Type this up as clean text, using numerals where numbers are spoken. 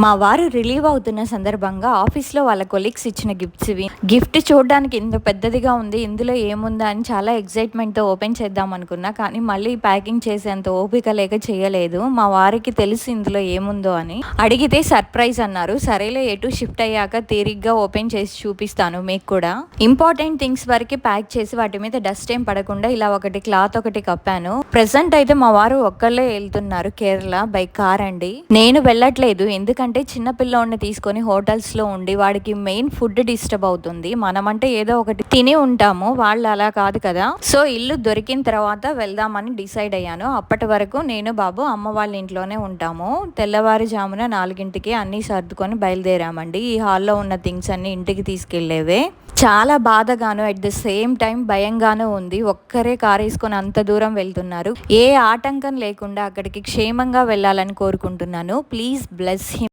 మా వారు రిలీవ్ అవుతున్న సందర్భంగా ఆఫీస్లో వాళ్ళ కొలీగ్స్ ఇచ్చిన గిఫ్ట్స్ ఇవి. గిఫ్ట్ చూడడానికి ఇంత పెద్దదిగా ఉంది, ఇందులో ఏముందా అని చాలా ఎక్సైట్మెంట్తో ఓపెన్ చేద్దాం అనుకున్నా. కానీ మళ్ళీ ప్యాకింగ్ చేసేంత ఓపిక లేక చేయలేదు. మా వారికి తెలిసి ఇందులో ఏముందో అని. అడిగితే సర్ప్రైజ్ అన్నారు. సరేలే, ఎటు షిఫ్ట్ అయ్యాక తీరిగ్గా ఓపెన్ చేసి చూపిస్తాను మీకు కూడా. ఇంపార్టెంట్ థింగ్స్ వరకు ప్యాక్ చేసి వాటి మీద డస్ట్ ఏం పడకుండా ఇలా ఒకటి క్లాత్ ఒకటి కప్పాను. ప్రెసెంట్ అయితే మా వారు ఒక్కళ్ళే వెళ్తున్నారు కేరళ బై కార్ అండి. నేను వెళ్ళట్లేదు, ఎందుకంటే చిన్న పిల్లోడిని తీసుకొని హోటల్స్ లో ఉండి వాడికి మెయిన్ ఫుడ్ డిస్టర్బ్ అవుతుంది. మనమంటే ఏదో ఒకటి తిని ఉంటాము, వాళ్ళు అలా కాదు కదా. సో ఇల్లు దొరికిన తర్వాత వెళ్దామని డిసైడ్ అయ్యాను. అప్పటి వరకు నేను బాబు అమ్మ వాళ్ళ ఇంట్లోనే ఉంటాము. తెల్లవారుజామున 4ంటికి అన్నీ సర్దుకొని బయలుదేరామండి. ఈ హాల్లో ఉన్న థింగ్స్ అన్ని ఇంటికి తీసుకెళ్లేవే. చాలా బాధగాను అట్ ద సేమ్ టైం భయంగానూ ఉంది. ఒక్కరే కారు వేసుకొని అంత దూరం వెళ్తున్నారు. ఏ ఆటంకం లేకుండా అక్కడికి క్షేమంగా వెళ్ళాలని కోరుకుంటున్నాను. Please bless him.